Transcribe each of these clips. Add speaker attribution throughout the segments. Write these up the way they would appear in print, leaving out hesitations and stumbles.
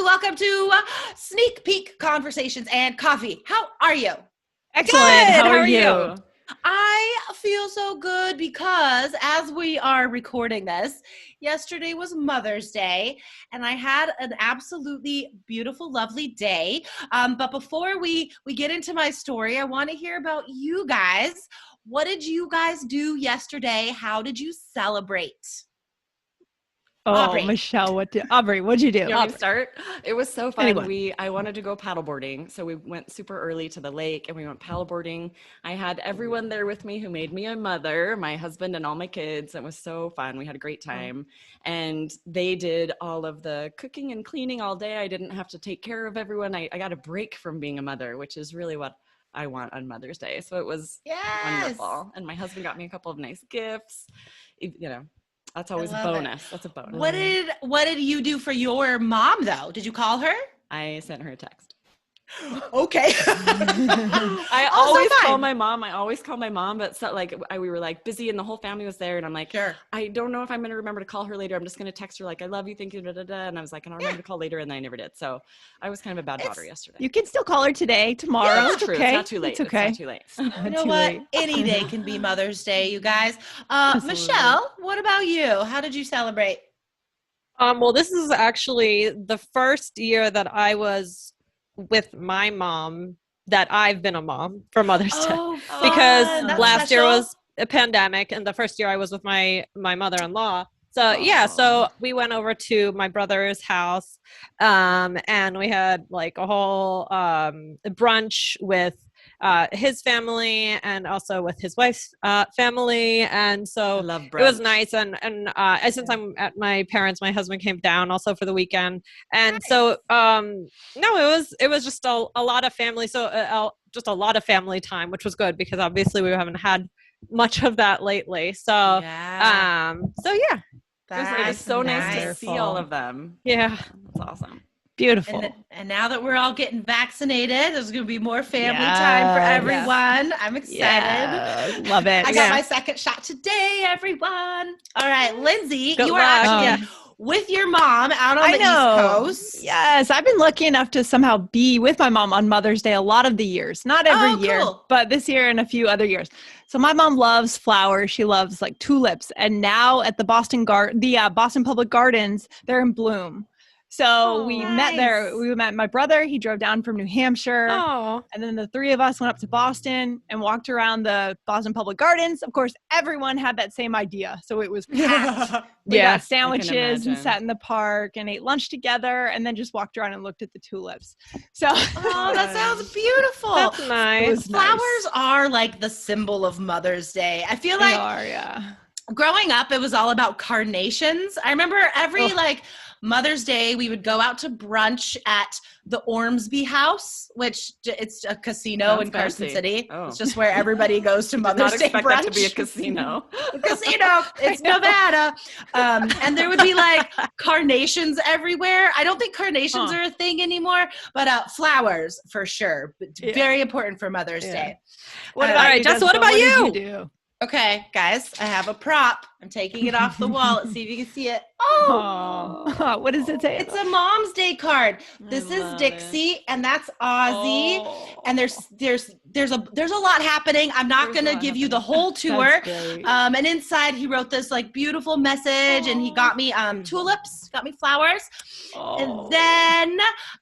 Speaker 1: welcome to Sneak Peek Conversations and Coffee. How are you?
Speaker 2: Excellent.
Speaker 3: Good.
Speaker 2: How are you?
Speaker 1: I feel so good because as we are recording this, yesterday was Mother's Day, and I had an absolutely beautiful, lovely day. But before we get into my story, I want to hear about you guys. What did you guys do yesterday? How did you celebrate?
Speaker 2: Oh,
Speaker 1: Aubrey.
Speaker 2: Michelle, Aubrey, what'd you do?
Speaker 3: You want me to start? It was so fun.
Speaker 2: Anyone.
Speaker 3: I wanted to go paddleboarding, so we went super early to the lake and we went paddleboarding. I had everyone there with me who made me a mother, my husband and all my kids. It was so fun. We had a great time. And they did all of the cooking and cleaning all day. I didn't have to take care of everyone. I got a break from being a mother, which is really what I want on Mother's Day. So it was wonderful. And my husband got me a couple of nice gifts. That's always a bonus. That's a bonus.
Speaker 1: What did you do for your mom though? Did you call her?
Speaker 3: I sent her a text.
Speaker 1: Okay.
Speaker 3: I always call my mom. But we were like busy and the whole family was there. And I'm like,
Speaker 1: sure.
Speaker 3: I don't know if I'm going to remember to call her later. I'm just going to text her like, I love you. Thank you. Da, da, da. And I was like, and I'll remember to call later. And then I never did. So I was kind of a bad daughter yesterday.
Speaker 2: You can still call her today, tomorrow.
Speaker 3: Yeah,
Speaker 2: it's
Speaker 3: true.
Speaker 2: okay.
Speaker 3: It's not too late.
Speaker 2: It's okay.
Speaker 3: It's not too late.
Speaker 1: You know what? Any day can be Mother's Day, you guys. Michelle, what about you? How did you celebrate?
Speaker 4: Well, this is actually the first year that I was with my mom that I've been a mom for Mother's Day. Because last year was a pandemic and the first year I was with my mother-in-law. So we went over to my brother's house and we had like a whole brunch with his family and also with his wife's family, and so it was nice. And since I'm at my parents, my husband came down also for the weekend, and so it was just a lot of family. So just a lot of family time, which was good because obviously we haven't had much of that lately. So it
Speaker 3: was so nice to see all of them.
Speaker 4: Yeah,
Speaker 3: that's awesome.
Speaker 2: Beautiful.
Speaker 1: And now that we're all getting vaccinated, there's going to be more family time for everyone. I'm excited.
Speaker 2: Love it.
Speaker 1: I got my second shot today, everyone. All right, Lindsay,
Speaker 4: Good
Speaker 1: you
Speaker 4: luck.
Speaker 1: are actually with your mom out on the East Coast.
Speaker 2: Yes, I've been lucky enough to somehow be with my mom on Mother's Day a lot of the years. Not every year, but this year and a few other years. So my mom loves flowers. She loves like tulips. And now at the Boston Public Gardens, they're in bloom. So we met there. We met my brother. He drove down from New Hampshire. And then the three of us went up to Boston and walked around the Boston Public Gardens. Of course, everyone had that same idea. So it was packed. We got sandwiches and sat in the park and ate lunch together and then just walked around and looked at the tulips. So
Speaker 1: that sounds beautiful.
Speaker 4: That's nice.
Speaker 1: Flowers are like the symbol of Mother's Day. I feel like growing up, it was all about carnations. I remember every Mother's Day, we would go out to brunch at the Ormsby House, which it's a casino in Carson City. It's just where everybody goes to Mother's Day brunch.
Speaker 3: That to be a casino.
Speaker 1: It's Nevada. And there would be like carnations everywhere. I don't think carnations are a thing anymore, but flowers for sure. Very important for Mother's Day.
Speaker 2: What about Jess? What about you?
Speaker 1: Okay, guys, I have a prop. I'm taking it off the wall. Let's see if you can see it.
Speaker 2: What does it say?
Speaker 1: It's a Mom's Day card. This is Dixie, and that's Ozzy. And there's a lot happening. I'm not going to give you the whole tour. And inside, he wrote this like beautiful message, and he got me tulips, got me flowers. And then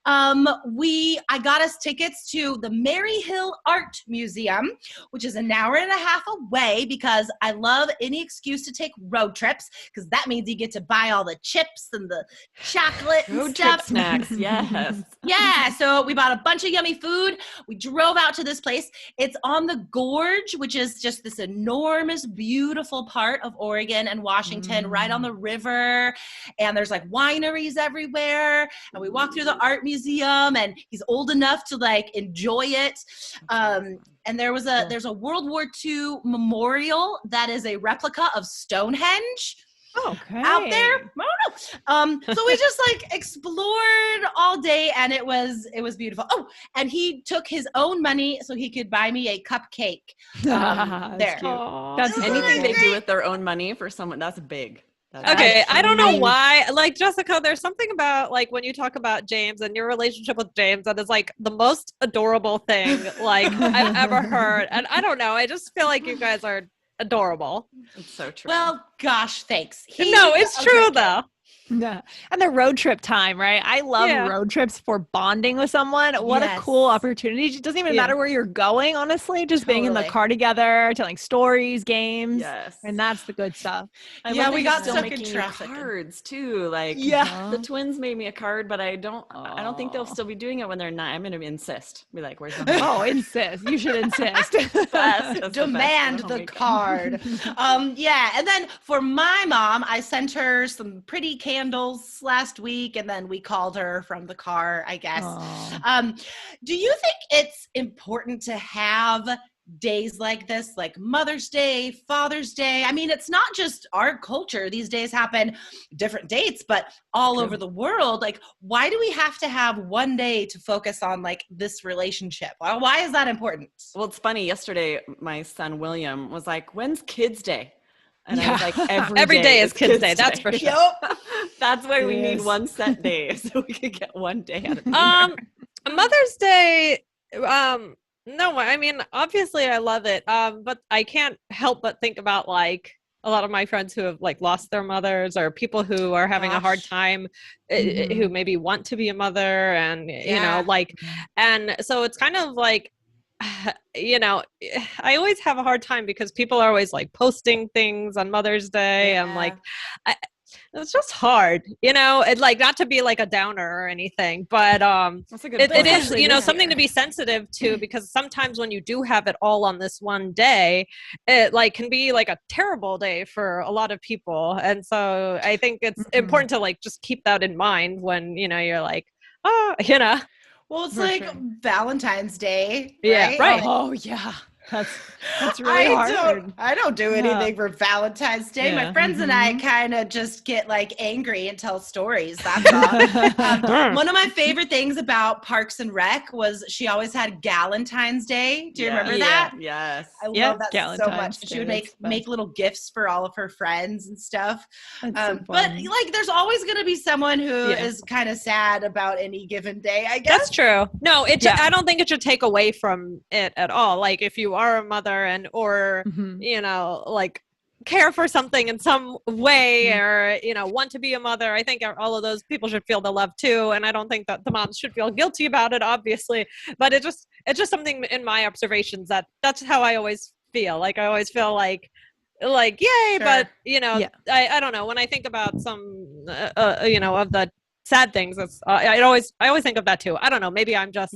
Speaker 1: I got us tickets to the Maryhill Art Museum, which is an hour and a half away because I love any excuse to take road trips because that means you get to buy all the chips and the chocolate and stuff.
Speaker 3: Snacks, yes.
Speaker 1: Yeah, so we bought a bunch of yummy food. We drove out to this place. It's on the Gorge, which is just this enormous, beautiful part of Oregon and Washington, right on the river. And there's like wineries everywhere. And we walked through the art museum, and he's old enough to like enjoy it. And there's a World War II memorial that is a replica of Stonehenge. Out there. So we just like explored all day, and it was beautiful. And he took his own money so he could buy me a cupcake. There.
Speaker 3: That's anything they do with their own money for someone. That's big.
Speaker 4: Okay, I don't know why. Like, Jessica, there's something about like when you talk about James and your relationship with James that is like the most adorable thing like I've ever heard. And I don't know, I just feel like you guys are adorable.
Speaker 3: It's so true.
Speaker 1: Well, gosh, thanks.
Speaker 4: No, it's true though.
Speaker 2: Yeah. And the road trip time, right? I love road trips for bonding with someone. What a cool opportunity. It doesn't even matter where you're going, honestly. Just being in the car together, telling stories, games.
Speaker 3: Yes.
Speaker 2: And that's the good stuff.
Speaker 1: We got stuck in traffic.
Speaker 3: Cards too. Like the twins made me a card, but I don't think they'll still be doing it when they're 9. I'm going to insist. Be like, where's the
Speaker 2: insist. You should insist.
Speaker 1: Demand the card. And then for my mom, I sent her some pretty candles last week, and then we called her from the car, I guess. Do you think it's important to have days like this, like Mother's Day, Father's Day? I mean, it's not just our culture. These days happen different dates, but all over the world. Like, why do we have to have one day to focus on like this relationship? Why is that important?
Speaker 3: Well, it's funny. Yesterday, my son William was like, "When's Kids Day?" And I was like, every day is Kids Day. That's for sure. That's why we need one set day so we could get one day out of the year.
Speaker 4: Mother's Day, no, I mean, obviously I love it. But I can't help but think about like a lot of my friends who have like lost their mothers, or people who are having a hard time, who maybe want to be a mother, and you know, like, and so it's kind of like, you know, I always have a hard time because people are always like posting things on Mother's Day. I'm like, it's just hard, you know, it, like, not to be like a downer or anything, but it is, you know, something to be sensitive to, because sometimes when you do have it all on this one day, it like can be like a terrible day for a lot of people. And so I think it's important to like just keep that in mind when, you know, you're like, oh, you know.
Speaker 1: Well, it's like Valentine's Day. Right?
Speaker 2: Yeah, right. Oh, yeah. That's really hard.
Speaker 1: I don't do anything for Valentine's Day. My friends and I kind of just get like angry and tell stories. That's all. One of my favorite things about Parks and Rec was she always had Galentine's Day. Do you remember that?
Speaker 3: Yes.
Speaker 1: I love that so much. She would make little gifts for all of her friends and stuff. But like, there's always going to be someone who is kind of sad about any given day, I guess.
Speaker 4: That's true. No, I don't think it should take away from it at all. Like, if you are a mother and or you know, like care for something in some way, or you know, want to be a mother, I think all of those people should feel the love too. And I don't think that the moms should feel guilty about it, obviously, but it's just something in my observations that's how I always feel. Like, I always feel like yay, but you know, I don't know, when I think about some you know, of the sad things, it's I always think of that too. I don't know, maybe I'm just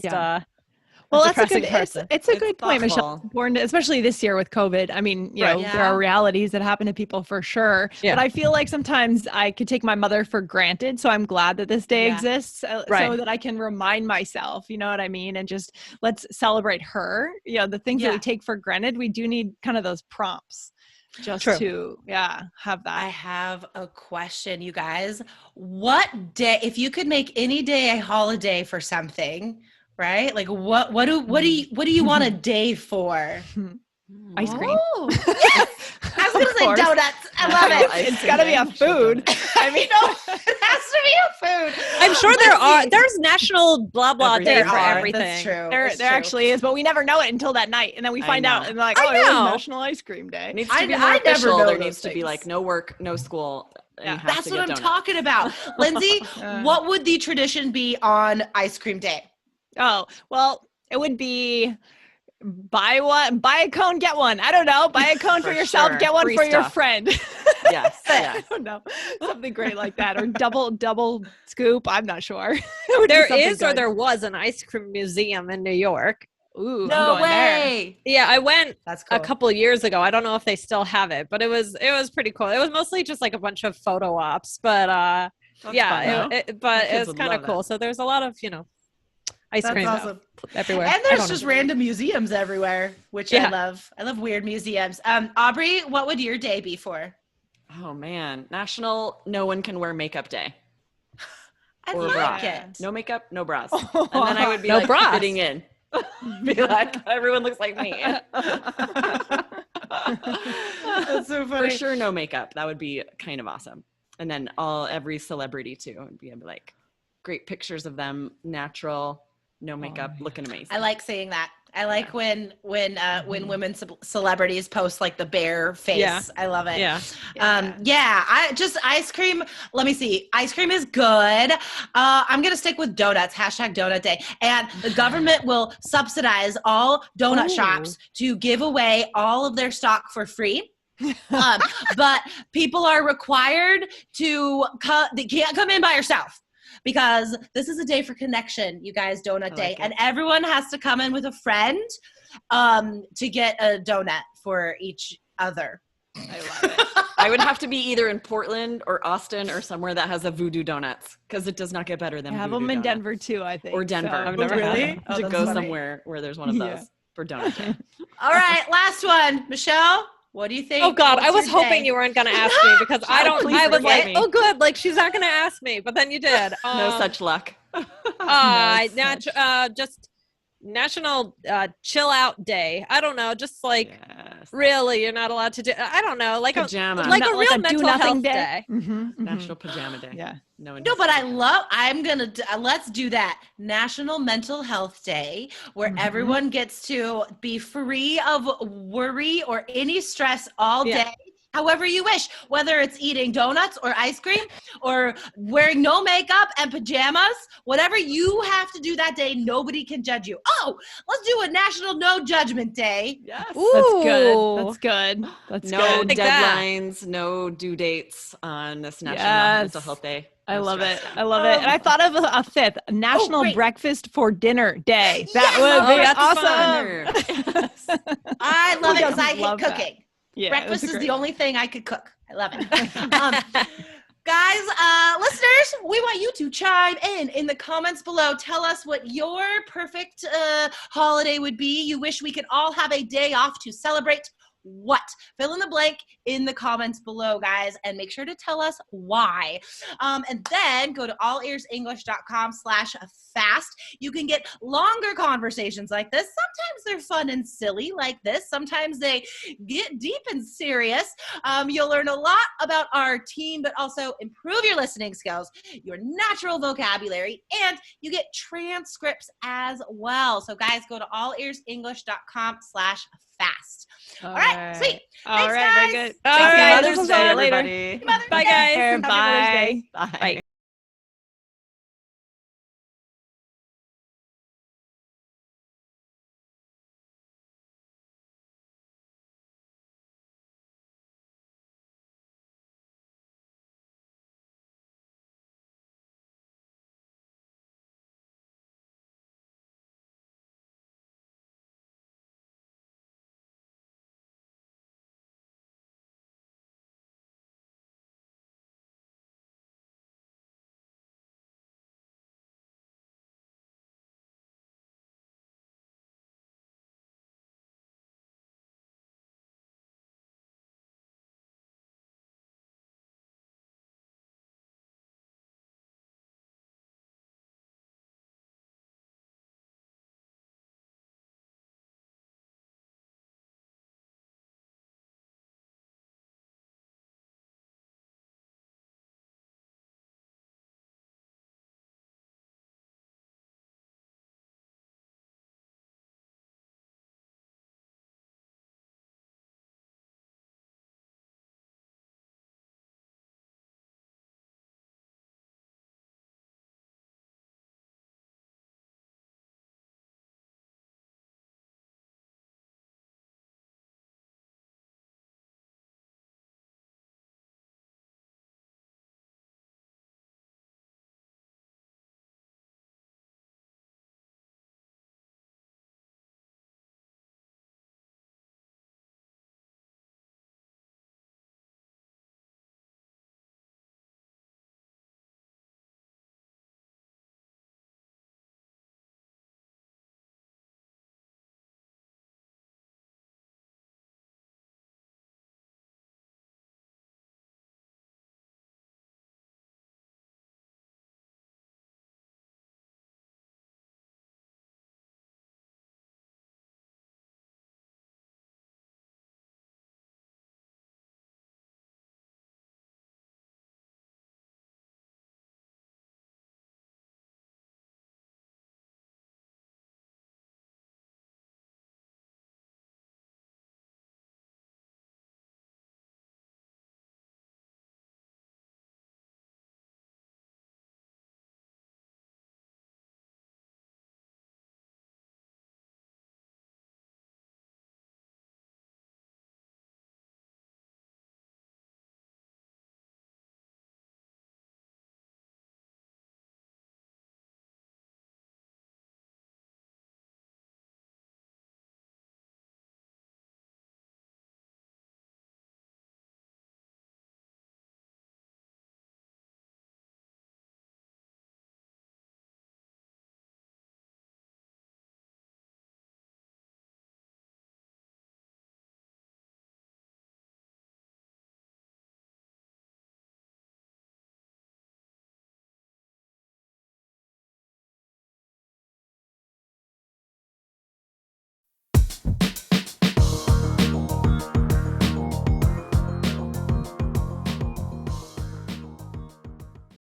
Speaker 2: well, that's a good person. It's a good point, Michelle. Important, especially this year with COVID. I mean, you know, there are realities that happen to people for sure. But I feel like sometimes I could take my mother for granted. So I'm glad that this day exists so that I can remind myself, you know what I mean? And just let's celebrate her. You know, the things that we take for granted, we do need kind of those prompts just to have that. I
Speaker 1: have a question, you guys. What day, if you could make any day a holiday for something, right? Like, what do you want a day for?
Speaker 2: Ice cream.
Speaker 1: Yes! I was gonna say donuts. I love it.
Speaker 2: It's gotta be a food.
Speaker 1: I mean, no, it has to be a food.
Speaker 4: I'm sure there's national blah blah day for everything.
Speaker 1: That's true.
Speaker 2: There actually is, but we never know it until that night, and then we find out and like, oh, it was National Ice Cream Day.
Speaker 3: It needs to be more official. There needs to be like no work, no school.
Speaker 1: That's what I'm talking about. Lindsay, what would the tradition be on Ice Cream Day?
Speaker 2: Oh, well, it would be buy a cone, get one. I don't know. Buy a cone for yourself, get one for your friend.
Speaker 3: Yes.
Speaker 2: I don't know. Something great like that. Or double scoop. I'm not sure.
Speaker 4: There is or there was an ice cream museum in New York.
Speaker 2: Ooh,
Speaker 1: no way.
Speaker 4: There. Yeah, I went
Speaker 1: That's cool.
Speaker 4: a couple of years ago. I don't know if they still have it, but it was pretty cool. It was mostly just like a bunch of photo ops, but but it was kind of cool. So there's a lot of, you know, ice cream everywhere.
Speaker 1: And there's just random museums everywhere, which I love. I love weird museums. Aubrey, what would your day be for?
Speaker 3: Oh man, National No One Can Wear Makeup Day.
Speaker 1: I like it.
Speaker 3: No makeup, no bras. And then I would be fitting in. Be like, everyone looks like me.
Speaker 1: That's so funny.
Speaker 3: For sure, no makeup. That would be kind of awesome. And then every celebrity too. It'd be like great pictures of them, natural, no makeup, looking amazing.
Speaker 1: I like seeing that. I like when women celebrities post like the bare face.
Speaker 4: Yeah.
Speaker 1: I love it.
Speaker 4: Yeah.
Speaker 1: I just ice cream. Let me see. Ice cream is good. I'm going to stick with donuts, #donut day. And the government will subsidize all donut shops to give away all of their stock for free. But people are required to they can't come in by yourself. Because this is a day for connection, you guys, donut day. And everyone has to come in with a friend to get a donut for each other.
Speaker 3: I love it. I would have to be either in Portland or Austin or somewhere that has a Voodoo Donuts because it does not get better than
Speaker 2: I have
Speaker 3: Voodoo
Speaker 2: them in
Speaker 3: Donuts.
Speaker 2: Denver too, I think.
Speaker 3: Or Denver.
Speaker 2: So.
Speaker 3: I've never had them.
Speaker 1: Oh,
Speaker 3: To go
Speaker 1: funny.
Speaker 3: somewhere where there's one of those for donut day.
Speaker 1: All right, last one. Michelle, what do you think?
Speaker 4: Oh God,
Speaker 1: What's
Speaker 4: I was
Speaker 1: your
Speaker 4: hoping
Speaker 1: day?
Speaker 4: you weren't going to ask me because I was like,
Speaker 3: me.
Speaker 4: oh good, like she's not going to ask me, but then you did.
Speaker 3: No such luck.
Speaker 4: Just National Chill Out Day. I don't know, just like really, you're not allowed to do. I don't know, like
Speaker 3: pajama,
Speaker 4: like a real mental health day.
Speaker 3: National Pajama Day.
Speaker 2: Yeah.
Speaker 1: No, but let's do that. National Mental Health Day, where everyone gets to be free of worry or any stress all day. However you wish, whether it's eating donuts or ice cream or wearing no makeup and pajamas, whatever you have to do that day, nobody can judge you. Oh, let's do a National No Judgment Day.
Speaker 3: Yes.
Speaker 2: That's good. That's
Speaker 3: no
Speaker 2: good.
Speaker 3: deadlines, no due dates on this National Mental Health Day.
Speaker 2: I love it. I love it. And I thought of a fifth, National Breakfast for Dinner Day. That would be awesome.
Speaker 1: I love it because I hate cooking.
Speaker 2: Yeah,
Speaker 1: breakfast is the only thing I could cook. I love it. Guys, listeners, we want you to chime in the comments below. Tell us what your perfect holiday would be. You wish we could all have a day off to celebrate what? Fill in the blank in the comments below, guys, and make sure to tell us why. And then go to allearsenglish.com/fast. You can get longer conversations like this. Sometimes they're fun and silly like this. Sometimes they get deep and serious. You'll learn a lot about our team, but also improve your listening skills, your natural vocabulary, and you get transcripts as well. So guys, go to allearsenglish.com/fast. All right, sweet.
Speaker 2: All
Speaker 1: Thanks,
Speaker 2: right,
Speaker 1: guys.
Speaker 2: very good.
Speaker 3: All right,
Speaker 2: Mother's Day,
Speaker 3: everybody.
Speaker 2: Bye, guys.
Speaker 4: Bye.
Speaker 3: Bye.